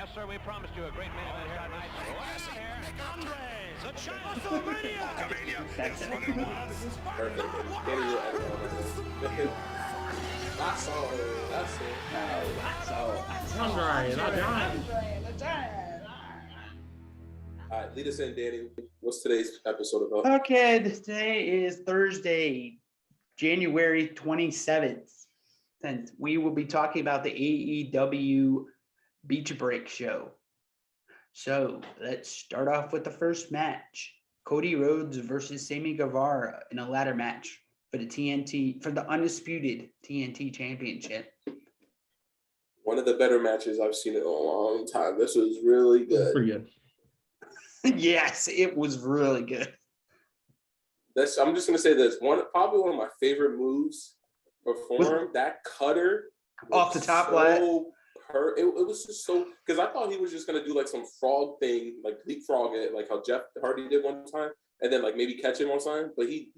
Yes, sir, we promised you a great main event here tonight. That's all. That's it. All right, lead us in, Danny. What's today's episode about? Okay, today is Thursday, January 27th. And we will be talking about the AEW Beach Break show. So let's start off with the first match. Cody Rhodes versus Sammy Guevara in a ladder match for the Undisputed TNT Championship. One of the better matches I've seen in a long time. This was really good. Pretty good. Yes, it was really good. I'm just gonna say this. Probably one of my favorite moves performed. That cutter Off the top ladder. It was just so, because I thought he was just gonna do like some frog thing, like leapfrog it, like how Jeff Hardy did one time, and then like maybe catch him one time. But he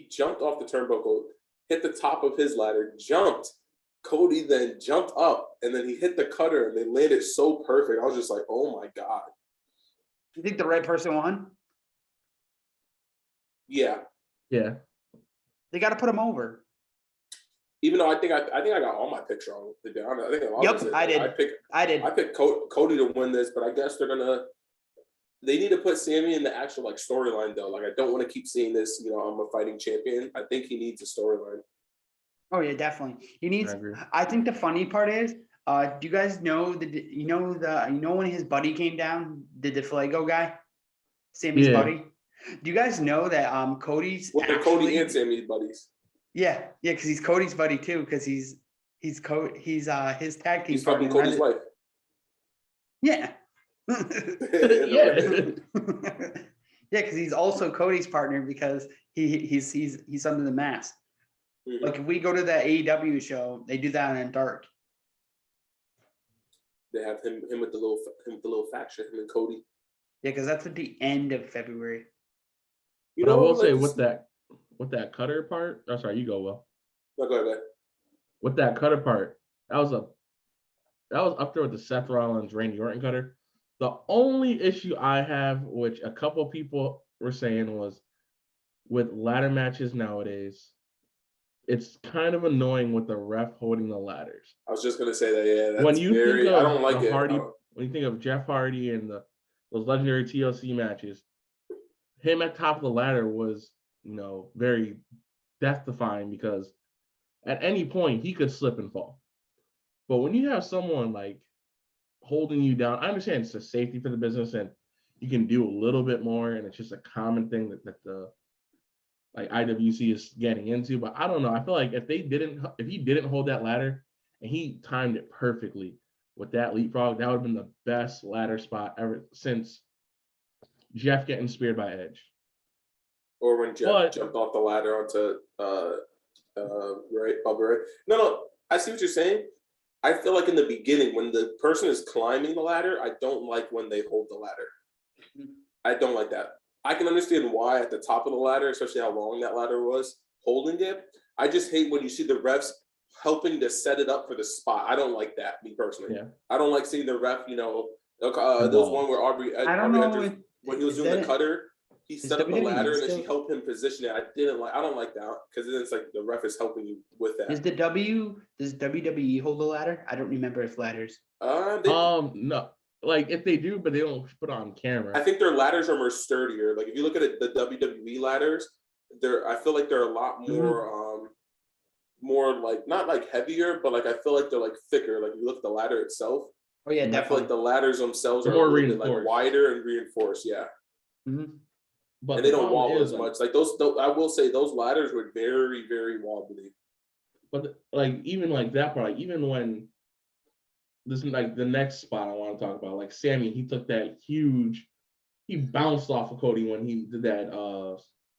jumped off the turnbuckle, hit the top of his ladder, jumped. Cody then jumped up, and then he hit the cutter, and they landed so perfect. I was just like, oh my god. You think the right person won? Yeah. Yeah. They got to put him over. Even though I think I got all my picks wrong. To be honest, I think a lot of it, I did. I picked Cody to win this, but I guess they need to put Sammy in the actual like storyline though. Like I don't want to keep seeing this. You know, I'm a fighting champion. I think he needs a storyline. Oh yeah, definitely. He needs. I think the funny part is, do you guys know when his buddy came down, the DeFlago guy, Sammy's buddy? Do you guys know that Cody's Cody and Sammy's buddies? Yeah, because he's Cody's buddy too, because he's his tag team. He's fucking Cody's wife. Yeah. Yeah. Yeah, because he's also Cody's partner because he's under the mask. Mm-hmm. Like if we go to the AEW show, they do that in dark. They have him with the little faction, him and Cody. Yeah, because that's at the end of February. But I will say with that cutter part. Oh, sorry, you go, Will. No, go ahead. With that cutter part, that was up there with the Seth Rollins Randy Orton cutter. The only issue I have, which a couple people were saying, was with ladder matches nowadays, it's kind of annoying with the ref holding the ladders. I was just gonna say that. Yeah, that's when you think of I don't like it. When you think of Jeff Hardy and those legendary TLC matches, him at top of the ladder was, very death-defying because at any point he could slip and fall. But when you have someone like holding you down, I understand it's a safety for the business and you can do a little bit more, and it's just a common thing that the like IWC is getting into. But I don't know. I feel like if he didn't hold that ladder and he timed it perfectly with that leapfrog, that would have been the best ladder spot ever since Jeff getting speared by Edge. Or when Jeff jumped off the ladder onto Bubba Ray. No, I see what you're saying. I feel like in the beginning, when the person is climbing the ladder, I don't like when they hold the ladder. I don't like that. I can understand why at the top of the ladder, especially how long that ladder was, holding it. I just hate when you see the refs helping to set it up for the spot. I don't like that, me personally. Yeah. I don't like seeing the ref, there was one where Aubrey Edwards, when he was doing the cutter, he set up the ladder and then she helped him position it. I don't like that because then it's like the ref is helping you with that. Does WWE hold the ladder? I don't remember if ladders. No. Like if they do, but they don't put it on camera. I think their ladders are more sturdier. Like if you look at it, the WWE ladders, I feel like they're a lot more more like not like heavier, but like I feel like they're like thicker. Like if you look at the ladder itself. Oh yeah, definitely. I feel like the ladders themselves are more reinforced, like wider and reinforced. Yeah. Mm-hmm. But they don't wobble as much. Like those, I will say, those ladders were very, very wobbly. But like even like that part, like even when this is like the next spot I want to talk about, like Sammy, he took that he bounced off of Cody when he did that.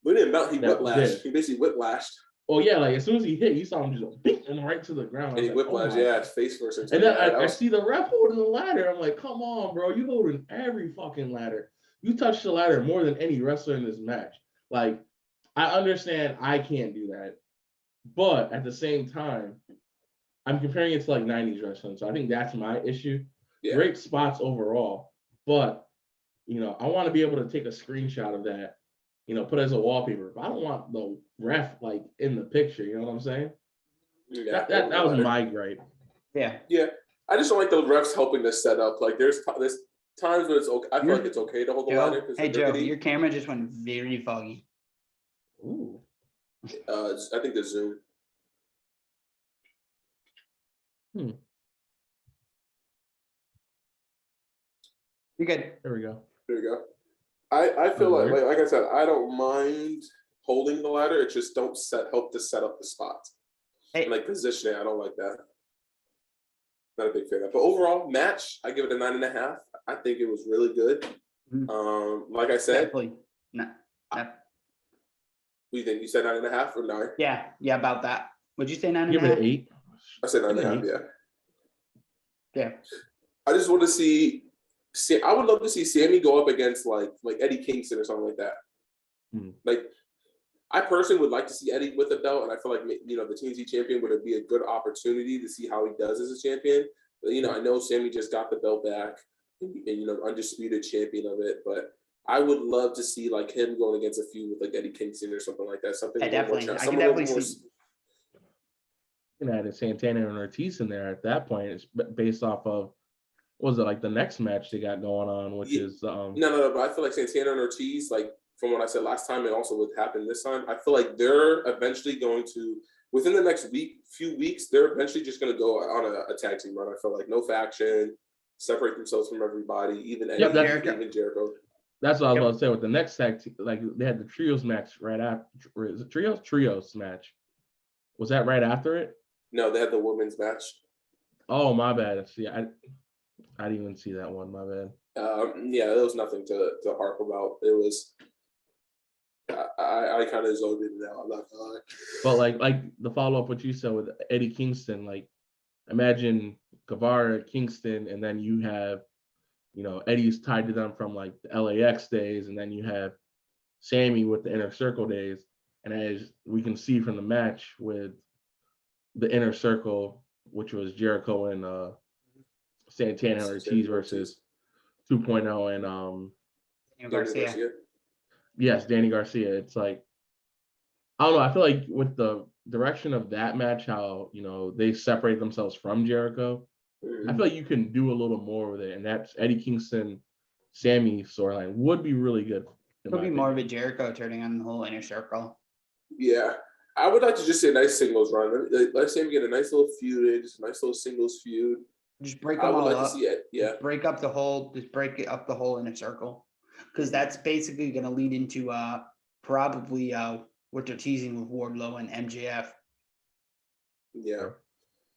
We didn't bounce. He whiplashed. He basically whiplashed. Oh yeah, like as soon as he hit, you saw him just bing and right to the ground. And he whiplashed, his face first. And then I see the ref holding the ladder. I'm like, come on, bro, you holding every fucking ladder. You touched the ladder more than any wrestler in this match. Like, I understand I can't do that, but at the same time, I'm comparing it to like 90s wrestling. So I think that's my issue. great spots overall. But, you know, I want to be able to take a screenshot of that, you know, put it as a wallpaper. But I don't want the ref like in the picture. You know what I'm saying? Yeah, That was my gripe. Yeah. Yeah, I just don't like the refs helping to set up. Like there's times when it's okay. I feel like it's okay to hold the ladder. Joe, hey Joe, your camera just went very foggy. Ooh. I think the Zoom. You're good. There we go. There you go. I feel like I said, I don't mind holding the ladder. It just don't help to set up the spots. Hey. Like positioning, I don't like that. Not a big fan of that. But overall, match, I give it a 9.5. I think it was really good. Like I said, Definitely. No. What do you think? You said 9.5 or 9? Yeah, about that. Would you say 9.5? Give it an 8. I said 9.5. Yeah. Yeah. I just want to see. I would love to see Sammy go up against like Eddie Kingston or something like that. Like, I personally would like to see Eddie with a belt, and I feel like, you know, the TNT champion would be a good opportunity to see how he does as a champion. But, you know, I know Sammy just got the belt back, and you know, undisputed champion of it. But I would love to see like him going against a feud with like Eddie Kingston or something like that. Something. I can definitely see. You can add Santana and Ortiz in there at that point. It's based off of, what was it, like the next match they got going on, which is no, but I feel like Santana and Ortiz, like from what I said last time, it also would happen this time. I feel like they're eventually going to, within the next few weeks, they're eventually just going to go on a tag team run. I feel like no faction, separate themselves from everybody, even Eddie, even Jericho. That's what I was about to say with the next tag team. Like they had the trios match right after. Is it trios match? Was that right after it? No, they had the women's match. Oh, my bad. See, I didn't even see that one. My bad. Yeah, there was nothing to harp about. It was. I kind of zoned in now. I'm not gonna lie. But like the follow up, what you said with Eddie Kingston, like imagine Guevara, Kingston, and then you have, you know, Eddie's tied to them from like the LAX days, and then you have Sammy with the Inner Circle days, and as we can see from the match with the Inner Circle, which was Jericho and Santana and Ortiz versus 2.0 and Garcia. Yes, Danny Garcia. It's like, I don't know. I feel like with the direction of that match, how, you know, they separate themselves from Jericho, I feel like you can do a little more with it. And that's Eddie Kingston, Sammy storyline would be really good. It would be more of a Jericho turning on the whole Inner Circle. Yeah. I would like to just see a nice singles run. Let Sammy get a nice little feud, just a nice little singles feud. Just break them all up. To see it. Yeah. Just break up the whole Inner Circle. Because that's basically going to lead into probably what they're teasing with Wardlow and MJF. Yeah.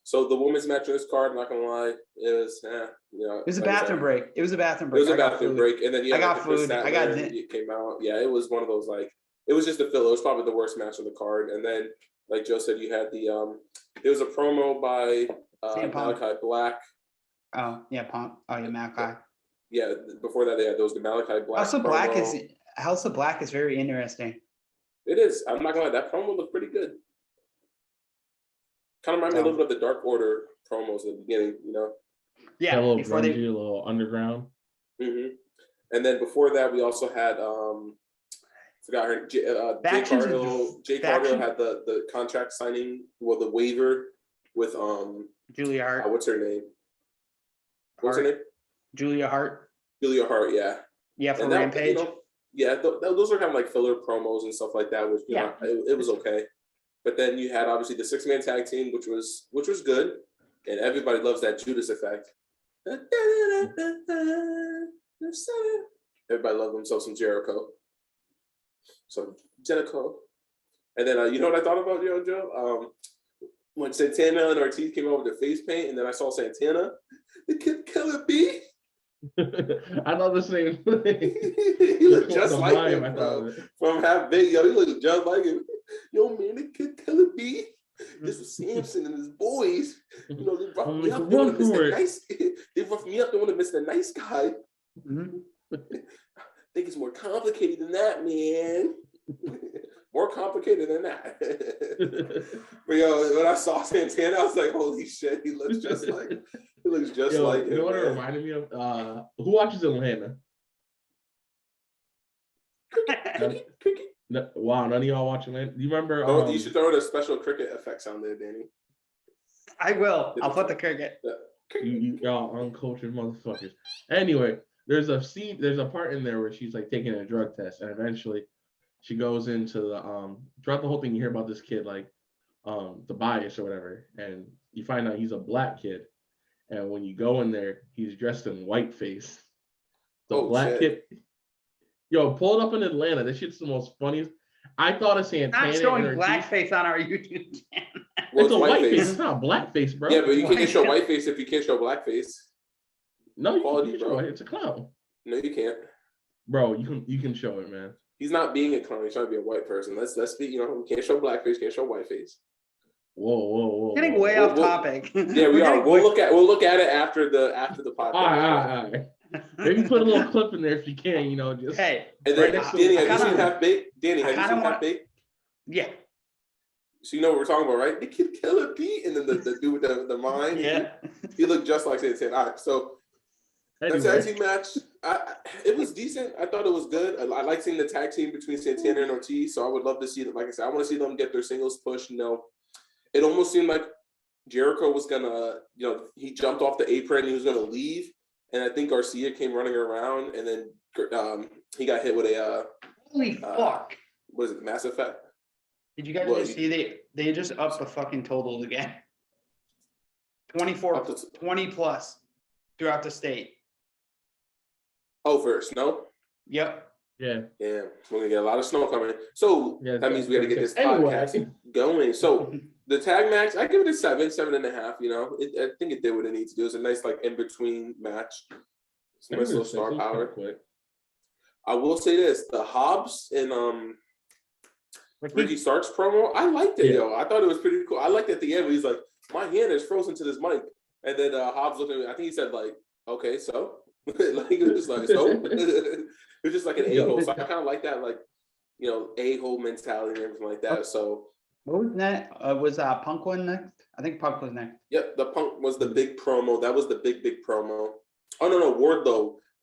So the women's match on this card, I'm not gonna lie, it was you know. It was a bathroom break. It was a bathroom break. It was a bathroom break, and then I got food. I got it came out. Yeah, it was one of those like it was just a filler. It was probably the worst match on the card. And then, like Joe said, you had the there was a promo by Malachi Black. Oh yeah, Punk. Oh yeah, Malachi. Yeah, before that there was the Malachi Black. House of Black is very interesting. It is. I'm not gonna lie, that promo looked pretty good. Kind of reminded me a little bit of the Dark Order promos in the beginning, you know? Yeah, a little grungy, a little underground. Mm-hmm. And then before that, we also had forgot her. Jay Cargill had the contract signing, well, the waiver with Julia Hart. What's her name? What's her name? Julia Hart. Julia Hart, yeah. Yeah, for Rampage. You know, yeah, those are kind of like filler promos and stuff like that. Which you know, it was okay. But then you had obviously the 6-man tag team, which was good, and everybody loves that Judas effect. Everybody loves themselves some Jericho. And then you know what I thought about Joe? When Santana and Ortiz came over with the face paint, and then I saw Santana, the Kid Killer B. I thought the same thing. He looked just like him, from half big. Yo, he looked just like him. Yo, man, the Kid Killer B. This was Samson and his boys. You know, they roughed me up. They want to miss the nice. They roughed me up. They want to miss the nice guy. Mm-hmm. I think it's more complicated than that, man. More complicated than that. But yo, when I saw Santana, I was like, holy shit, he looks just like looks just Yo, like you know him, what it man. reminded me of? Who watches Atlanta? Wow, none of y'all watch Atlanta. Do you remember? You should throw the special cricket effects on there, Danny. I will. I'll put the cricket. Y'all uncultured motherfuckers. Anyway, there's a part in there where she's like taking a drug test, and eventually she goes into the throughout the whole thing you hear about this kid like the bias or whatever, and you find out he's a black kid, and when you go in there, he's dressed in whiteface. The black kid. Yo, pull it up in Atlanta. This shit's the most funniest. I thought of Santana. Not showing blackface on our YouTube channel. Well, it's a whiteface. It's not blackface, bro. Yeah, but you can't show whiteface if you can't show blackface. No, you can show it. It's a clown. No, you can't. Bro, you can show it, man. He's not being a clown. He's trying to be a white person. Let's be, you know, we can't show blackface, can't show whiteface. Whoa. Getting way off topic. Yeah, we are. We'll look at it after the podcast. All right. Maybe put a little clip in there if you can, you know, just hey. And then Danny, have you seen Half Baked? Danny, have you seen Half Baked? Yeah. So you know what we're talking about, right? The kid Killer Pete, and then the dude with the mind. Yeah. He looked just like Santana. All right, so the tag team match, it was decent. I thought it was good. I like seeing the tag team between Santana and Ortiz, so I would love to see them. Like I said, I want to see them get their singles push. You know, it almost seemed like Jericho was gonna, you know, he jumped off the apron and he was gonna leave, and I think Garcia came running around, and then he got hit with a holy fuck. What is it? Mass Effect. Did you guys just see they just upped the fucking totals again? 20 plus throughout the state. Oh, for snow? Yep. Yeah. Yeah, we're gonna get a lot of snow coming. So that means we got to get this podcast going. So the tag match, I give it a 7.5. You know, I think it did what it needs to do. It's a nice like in between match. It's a nice little star power. I will say this: the Hobbs and Ricky Starks promo, I liked it, yo. I thought it was pretty cool. I liked at the end where he's like, "My hand is frozen to this mic," and then Hobbs looked at me. I think he said like, "Okay, so." Like it was just like so. It was just like an a-hole. So I kind of like that, like, you know, a-hole mentality and everything like that. So what was that? Was Punk one next? I think Punk was next. Yep, the Punk was the big promo. That was the big promo. Oh no,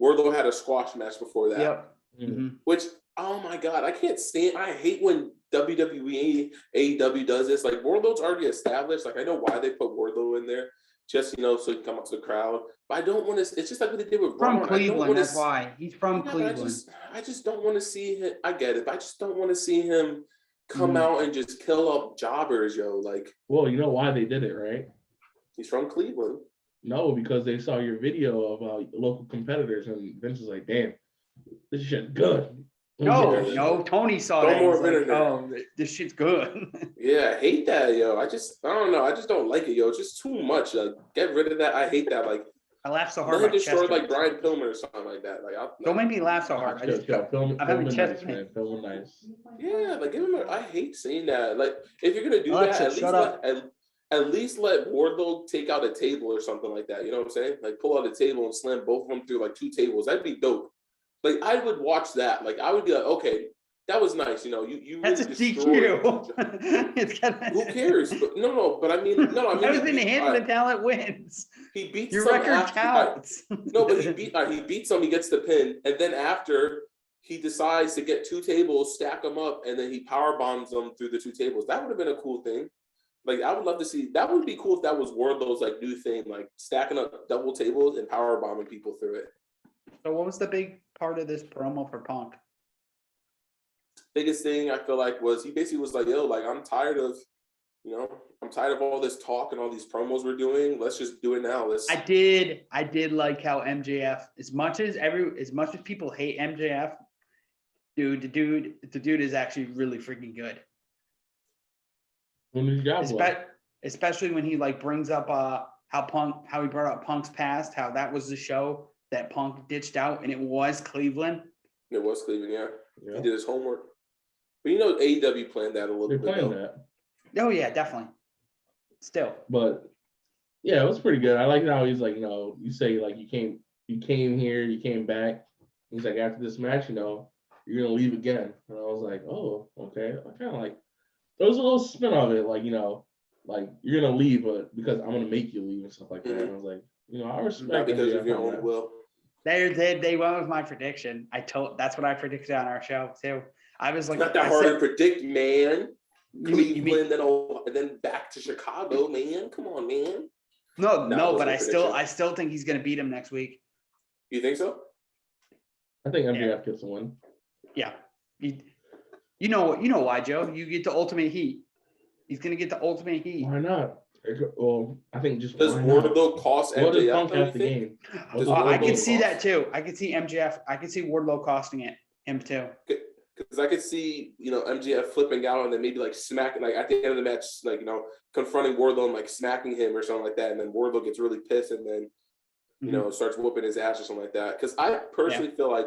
Wardlow had a squash match before that. Yep. Mm-hmm. Which, oh my god, I can't stand. I hate when WWE, AEW does this. Like Wardlow's already established. Like I know why they put Wardlow in there. Just, you know, so he can come up to the crowd. But I don't want to, it's just like what they did with From Cleveland, that's why. He's from Cleveland. I just don't want to see him. I get it, but I just don't want to see him come out and just kill up jobbers, yo. Like, well, you know why they did it, right? He's from Cleveland. No, because they saw your video of local competitors, and Vince was like, damn, this shit's good. No, Tony saw that. More like, oh, this shit's good. Yeah, I hate that, yo. I don't know. I just don't like it, yo. It's just too much. Like, get rid of that. I hate that. Like, I laugh so hard. Let him destroy like Brian Pillman or something like that. Like, don't make me laugh so hard. I'm having chest pain. Feeling nice. Yeah, like give him. I hate seeing that. Like, if you're gonna do that, at least let Wardlow take out a table or something like that. You know what I'm saying? Like, pull out a table and slam both of them through like 2 tables. That'd be dope. Like, I would watch that. Like, I would be like, okay, that was nice. You know, you that's really a DQ. Who cares? But but I mean, that was in him. The talent wins. He beats your record counts. No, but he beats him. He gets the pin, and then after he decides to get 2 tables, stack them up, and then he power bombs them through the 2 tables. That would have been a cool thing. Like, I would love to see. That would be cool if that was Wardlow's like new thing, like stacking up double tables and power bombing people through it. So, what was the big part of this promo for Punk? Biggest thing I feel like was he basically was like, yo, like I'm tired of all this talk and all these promos we're doing. Let's just do it now. I did like how MJF, as much as people hate MJF, the dude is actually really freaking good. Especially when he like brings up how he brought up Punk's past, how that was the show that Punk ditched out, and it was Cleveland. It was Cleveland, yeah. He did his homework. But you know, AEW planned that a little bit. They're playing that. Oh yeah, definitely. Still. But yeah, it was pretty good. I like how he's like, you say like you came here, you came back. He's like, after this match, you're gonna leave again. And I was like, oh, okay. I kind of like there was a little spin of it, like, like, you're gonna leave, but because I'm gonna make you leave and stuff like that. Mhm. And I was like, you know, I respect Not because MJF of your on own that. will. They went with my prediction. That's what I predicted on our show too. I was like, It's not that I hard said, to predict, man. you mean- Cleveland, and then back to Chicago, man. Come on, man. no, it but wasn't a prediction. I still think he's gonna beat him next week. You think so? I think MJF gets a win. Yeah. You know why, Joe? You get the ultimate heat. He's gonna get the ultimate heat. Why not? Well, I think just Does why not? Wardlow cost What does MJF? Punk though, you have to think? gain? What Does does I Wardlow can see cost? that too. I can see MJF. I can see Wardlow costing him too. Because I could see, MJF flipping out and then maybe like smacking, like at the end of the match, like, confronting Wardlow and like smacking him or something like that. And then Wardlow gets really pissed and then, starts whooping his ass or something like that. Because I personally feel like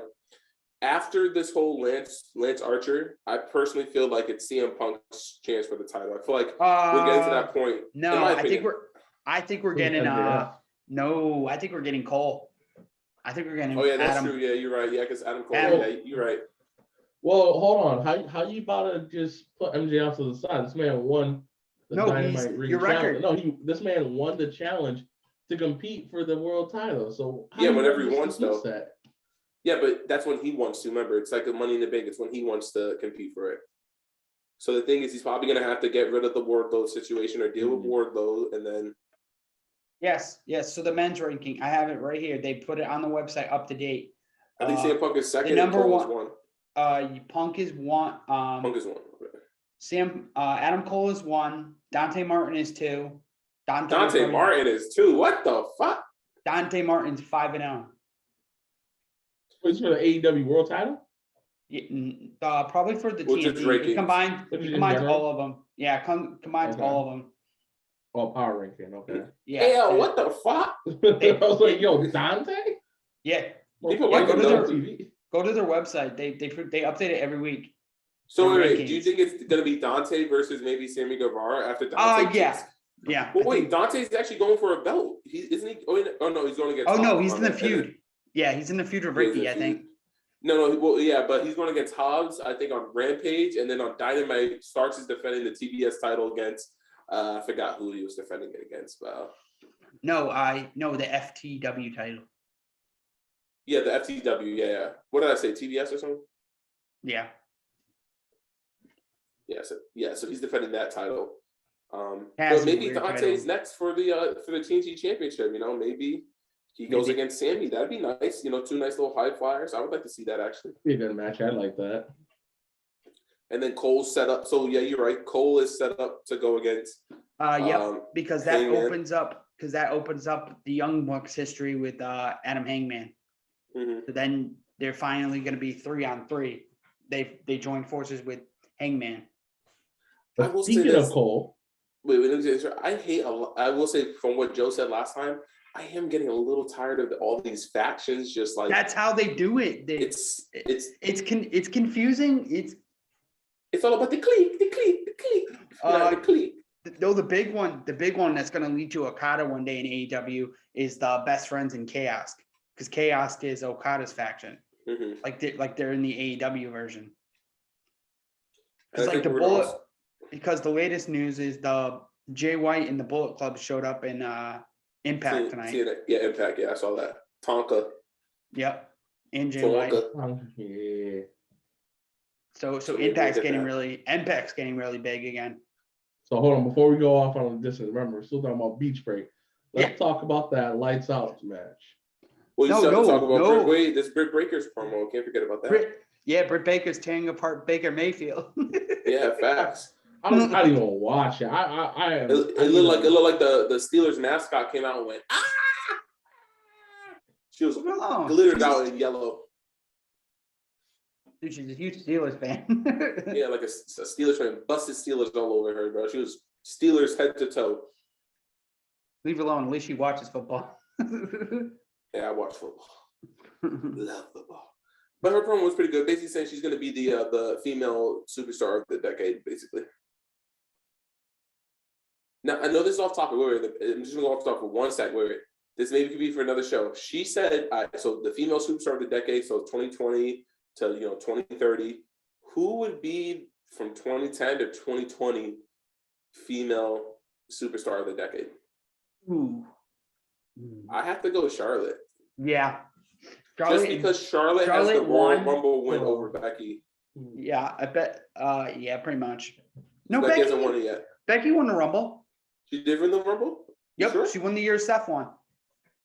after this whole Lance Archer, I personally feel like it's CM Punk's chance for the title. I feel like we're getting to that point. No, in my I think opinion. I think we're getting no, I think we're getting Cole. I think we're getting Oh yeah, that's Adam. true. Yeah, you're right. Yeah, because Adam Cole. Adam. Yeah, you're right. Well, hold on. How you about to just put MJF to the side? This man won the Dynamite Ring your challenge. record. No, this man won the challenge to compete for the world title. So how Yeah, you whenever gonna he just wants, dismiss though. that? Yeah, but that's when he wants to. Remember, it's like a Money in the Bank. It's when he wants to compete for it. So the thing is, he's probably going to have to get rid of the Wardlow situation or deal with Wardlow, and then. Yes. So the men's ranking, I have it right here. They put it on the website up to date. I think CM Punk is second. The number and Cole one. is one. Punk is one. Punk is one. Okay. Adam Cole is one. Dante Martin is two. Dante Martin is two. What the fuck? Dante Martin's 5-0. It's for the AEW world title? Yeah, probably for the Which is TNT. rankings. It combines Which is in combines general? all of them. Yeah, combines Okay. all of them. Oh, power ranking. Okay. Yeah. Hell, what the fuck? I was like, yo, Dante? Yeah. People Well, like go him to though. TV. Go to their website. They update it every week. So The wait, do you rankings. think it's going to be Dante versus maybe Sammy Guevara after Dante? Yeah. Yeah. Well, wait, Dante's actually going for a belt. Isn't he? Oh no, he's going to get. Oh no, he's in the feud. Yeah, he's in the feud with Ricky, I think. No, well, yeah, but he's going against Hobbs, I think, on Rampage, and then on Dynamite, Starks is defending the TBS title against. I forgot who he was defending it against. But, No, the FTW title. yeah, the FTW. Yeah. What did I say? TBS or something? Yeah. Yeah. So he's defending that title. But Cassidy, maybe weird Dante's title. next for the TNT Championship. Maybe he goes against Sammy. That'd be nice. Two nice little high flyers. I would like to see that actually. Be a good match. I like that. And then Cole's set up. So yeah, you're right. Cole is set up to go against. Because that Hangman. opens up the Young Bucks history with Adam Hangman. Mm-hmm. So then they're finally going to be 3-on-3. They join forces with Hangman. I But will say speaking this. of Cole, Wait, I hate a lot. I will say from what Joe said last time, I am getting a little tired of all these factions. Just like That's how they do it. it's confusing. It's all about the clique. The clique. No, the big one that's going to lead to Okada one day in AEW is the Best Friends in Chaos, because Chaos is Okada's faction. Mm-hmm. Like they're in the AEW version. And It's I like think the we're gonna Bullet, because the latest news is the Jay White and the Bullet Club showed up in Impact tonight. Yeah, Impact. Yeah, I saw that. Tonka. Yep, and Jay White. yeah. So maybe Impact's we'll get getting really big again. So hold on, before we go off on a distance, remember we're still talking about Beach Break. Let's talk about that Lights Out match. Well, you still have to talk about no. this Britt Breaker's promo. Can't forget about that. Britt Baker's tearing apart Baker Mayfield. Yeah, facts. I didn't even watch it. It looked like the Steelers mascot came out and went ah. She was glittered out in yellow. Dude, she's a huge Steelers fan. Yeah, like a Steelers fan, busted Steelers all over her, bro. She was Steelers head to toe. Leave her alone. At least she watches football. Yeah, I watch football. Love football. But her promo was pretty good. Basically saying she's going to be the female superstar of the decade, basically. Now, I know this is off topic. Wait, I'm just going to go off topic for 1 sec. Wait. This maybe could be for another show. She said, so the female superstar of the decade, so 2020 to 2030, who would be from 2010 to 2020 female superstar of the decade. Ooh. I have to go with Charlotte. Yeah. Just because Charlotte has the Charlotte Royal won. Rumble win over Becky. Yeah, I bet. Yeah, pretty much. No, Becky Becky hasn't won it yet. Becky won the Rumble. She did win the Rumble? You Yep, sure? she won the year Seth won.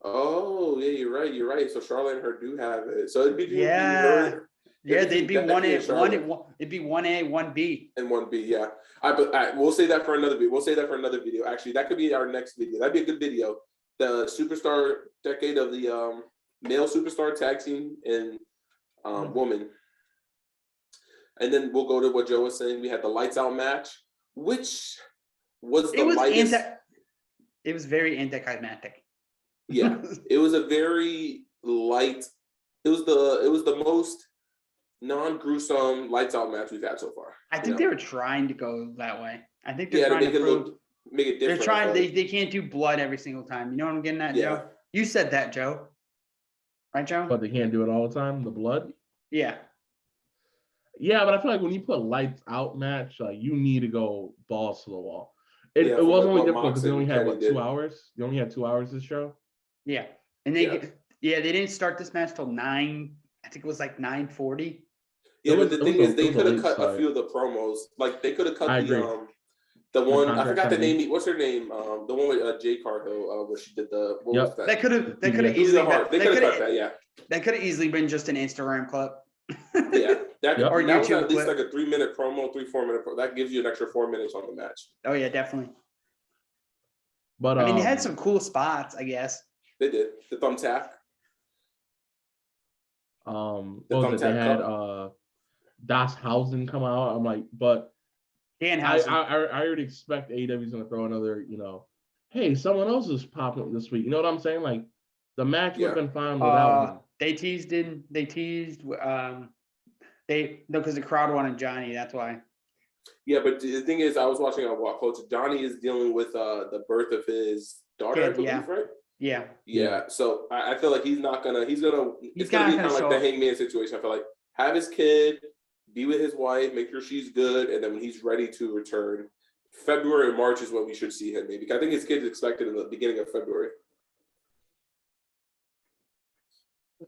Oh, yeah, you're right. You're right. So Charlotte and her do have it. So it'd be Yeah. her. Yeah, they'd be Becky one A, and Charlotte. it'd be 1A, 1B. And 1B, yeah. We'll say that for another video. We'll say that for another video. Actually, that could be our next video. That'd be a good video. The superstar decade of the male superstar tag team and woman. And then we'll go to what Joe was saying. We had the lights out match, which was the lightest. It was very anticlimactic. Yeah, it was a very light. It was the most non-gruesome lights out match we've had so far. I think they were trying to go that way. I think they're Yeah, to trying make to it prove look, make it they're different. trying. but- They can't do blood every single time. You know what I'm getting at, Yeah. Joe? You said that, Joe. Right, Joe? But they can't do it all the time. The blood. Yeah. Yeah, but I feel like when you put lights out match, like you need to go balls to the wall. It Yeah, was from only what difficult because they Mox only and had Kenny what did. 2 hours. They only had 2 hours this show. Yeah. And they didn't start this match till 9. I think it was like 9:40. Yeah, It but was- the it was thing a- is, it they was a could have late cut start. a few of the promos. Like they could have cut I the agree. the one. I contract forgot the signing. name. What's her name? The one with Jay Carhill, where she did the. What Yep. was that? That could have Yeah. easily Losing been, Heart. They could have cut that. Yeah, that could have easily been just an Instagram clip. yeah. That, Yep. Or that was YouTube at least clip. like a 3-minute promo, 3-4 minute. That gives you an extra 4 minutes on the match. Oh yeah, definitely. But I mean, they had some cool spots, I guess. They did the thumbtack. what The was it? They thumbtack had cup. Das Hausen come out. I'm like, but I Danhausen. already expect AEW's gonna throw another, hey, someone else is popping up this week. You know what I'm saying? Like the match would have been fine without him. They teased. No, because the crowd wanted Johnny. That's why. Yeah, but the thing is, I was watching a walk coach. Johnny is dealing with the birth of his daughter, I Kid, believe, yeah. right? Yeah. Yeah. So I feel like he's gonna be not kind of gonna like show the up. Hangman situation. I feel like have his kid, be with his wife, make sure she's good, and then when he's ready to return, February or March is when we should see him. Maybe I think his kid's expected in the beginning of February.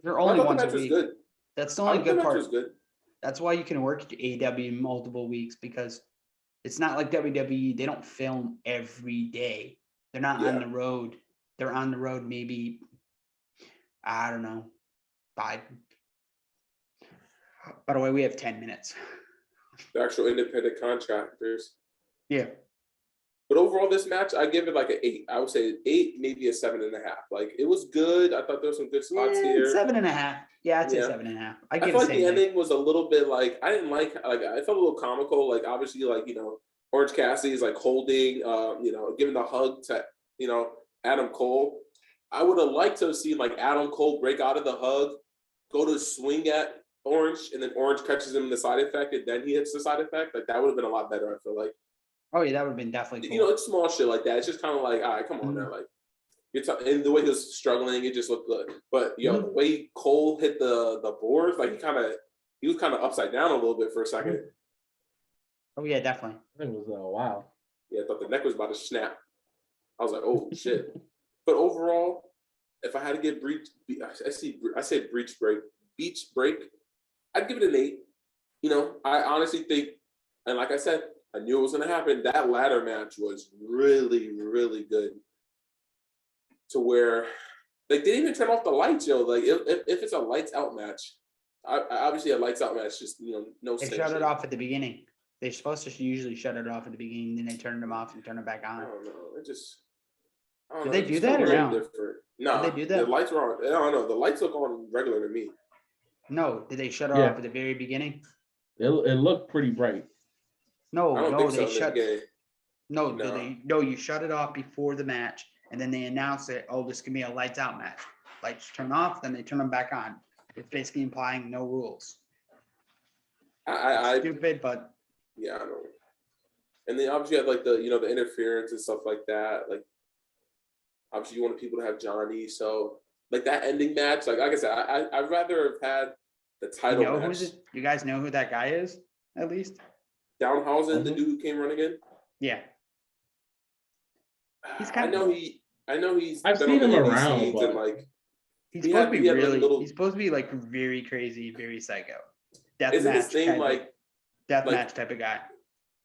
They're I only thought once the a match was week. good. That's the I only thought the good match part. was good. That's why you can work AEW multiple weeks, because it's not like WWE. They don't film every day. They're not on Yeah. the road. They're on the road maybe, I don't know, 5. By the way, we have 10 minutes. The actual independent contractors. Yeah. But overall, this match, I give it like an 8. I would say 8, maybe a 7.5. Like it was good. I thought there were some good spots here. 7.5. Yeah, I'd say Yeah. 7.5. I give feel it like the ending was a little bit like I didn't like I felt a little comical. Like obviously, like Orange Cassidy is like holding, giving a hug to Adam Cole. I would have liked to have seen like Adam Cole break out of the hug, go to swing at Orange, and then Orange catches him in the side effect, and then he hits the side effect. Like that would have been a lot better. I feel like. Oh yeah, that would have been definitely cool. It's small shit like that. It's just kind of like, all right, come on now, like. And the way he was struggling, it just looked good. But the way Cole hit the boards, like he was kind of upside down a little bit for a second. Oh yeah, definitely. I think it was wow. Yeah, I thought the neck was about to snap. I was like, oh shit. But overall, if I had to give I said beach break, I'd give it an 8. I honestly think, and like I said, I knew it was gonna happen. That ladder match was really, really good. To where, like, they didn't even turn off the lights, yo. Like, if it's a lights out match, obviously a lights out match, just no. They shut it off at the beginning. They're supposed to usually shut it off at the beginning, then they turn them off and turn it back I on. don't know. I don't Did know. they It do just that felt or very no? different. Nah, Did they do that? The lights were on. I don't know. The lights look on regular to me. No, did they shut it Yeah. off at the very beginning? It looked pretty bright. No, I don't no, think so. they in the shut. beginning. No, you shut it off before the match, and then they announce it. Oh, this can be a lights out match. Lights turn off, then they turn them back on. It's basically implying no rules. I Stupid, but yeah, I know. And then obviously you had like the the interference and stuff like that. Like obviously you wanted people to have Johnny, so like that ending match. Like I said, I'd rather have had the title match. who's it? You guys know who that guy is, at least? Downhausen, the dude who came running in. Yeah. He's I kind know of. he's. I've been seen on him the indie around, scenes and but like He's he supposed had- to he be had, like, really. little- He's supposed to be like very crazy, very psycho. isn't his Deathmatch name kind of like deathmatch type of guy.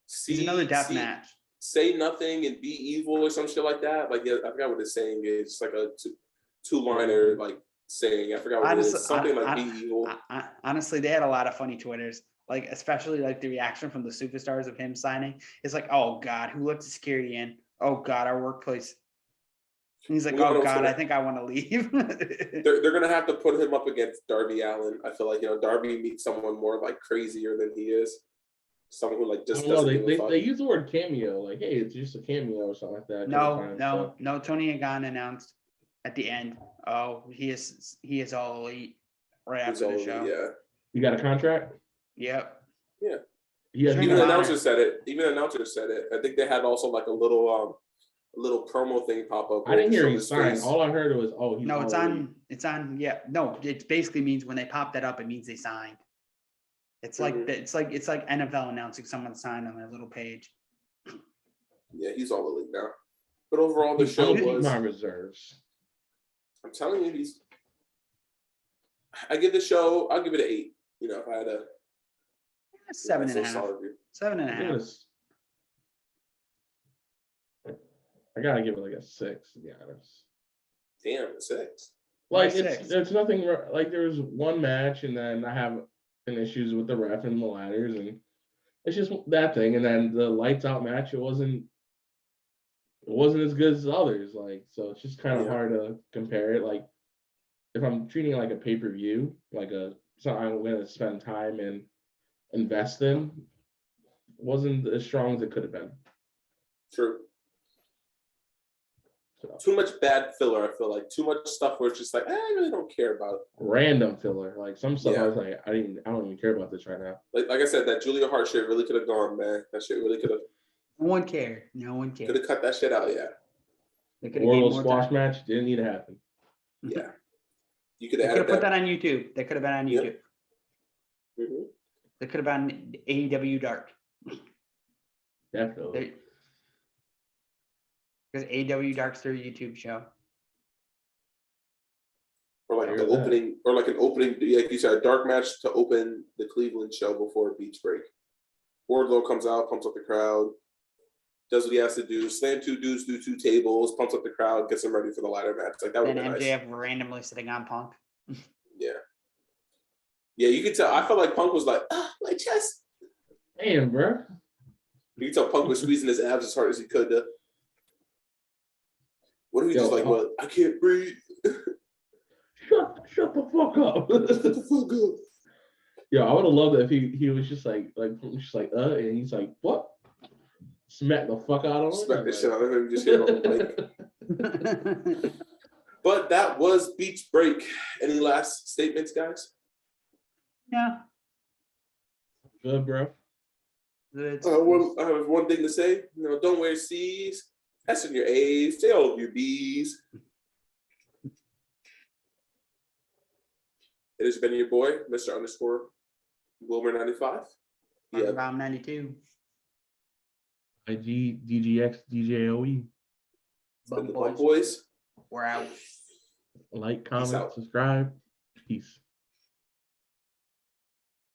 He's see another death see- match. say nothing and be evil or some shit like that? Like yeah, I forgot what his saying is. It's like a two-liner like saying. I forgot what it is. Something like be evil. Honestly, they had a lot of funny Twitters, like especially like the reaction from the superstars of him signing. It's like, oh God, who let the security in? Oh God, our workplace. And he's like, We oh went God, over I think I want to leave. They're gonna have to put him up against Darby Allin. I feel like Darby meets someone more like crazier than he is. Someone who like I just don't know. doesn't give a fuck. They use the word cameo, like, hey, it's just a cameo or something like that. No. Tony Agon announced at the end. Oh, he is all elite right He's after all the show. yeah. You got a contract? Yep. Yeah. He has Ring Even of the Honor. announcer said it. I think they had also like a little promo thing pop up. I didn't hear he his signed. face. All I heard was, oh, he's No, it's all elite. on. It's on. Yeah. No, it basically means when they pop that up, it means they signed. It's like Mhm. it's like NFL announcing someone signed on their little page. Yeah, he's all elite now. But overall, the I'm show gonna keep was. my reserves. I'm telling you, I give the show. I'll give it an 8. If I had a 7.5. solid review. 7.5. I gotta give it like a 6 to be honest. Damn, a 6. Like Why 6? it's nothing like there was one match and then I have an issues with the ref and the ladders and it's just that thing. And then the lights out match, it wasn't as good as others. Like so it's just kind of hard to compare it. Like if I'm treating it like a pay-per-view, like something I'm gonna spend time and invest in, wasn't as strong as it could have been. True. So, Too much bad filler. I feel like too much stuff where it's just like I really don't care about. Random filler, like some stuff Yeah. I was like, I don't even care about this right now. Like I said, that Julia Hart shit really could have gone, man. That shit really could have. No one cared. Could have cut that shit out. Yeah. They could have gave Wardlow more squash time. match didn't need to happen. Yeah. You could They have could have added put that. that on YouTube. They could have been on YouTube. Yep. Mhm. They could have been AEW Dark. Definitely. Because AEW Dark's their YouTube show. Or like I the hear that. opening, or like an opening, like you said, a dark match to open the Cleveland show before Beach Break. Wardlow comes out, pumps up the crowd, does what he has to do, slam 2 dudes, do 2 tables, pumps up the crowd, gets them ready for the ladder match. Like that would Then be nice. MJF randomly sitting on Punk. Yeah. Yeah, you could tell. I felt like Punk was like, my chest. Damn, bro. You could tell Punk was squeezing his abs as hard as he could. What if he just like, well, I can't breathe. Shut the fuck up. Shut the fuck up. Yeah, I would have loved it if he was just like, and he's like, what? Smack the fuck out of him. Smack the shit out of him. Just hit him on the mic. But that was Beach Break. Any last statements, guys? Yeah. Good, bro. I have one thing to say. Don't wear C's. S in your A's. Stay all of your B's. It has been your boy, Mr. _Wilmer 95. Yeah. Bomb 92. IG, DGX, DJOE. It's been the Bump Boys. We're out. Like, comment, out. subscribe. Peace.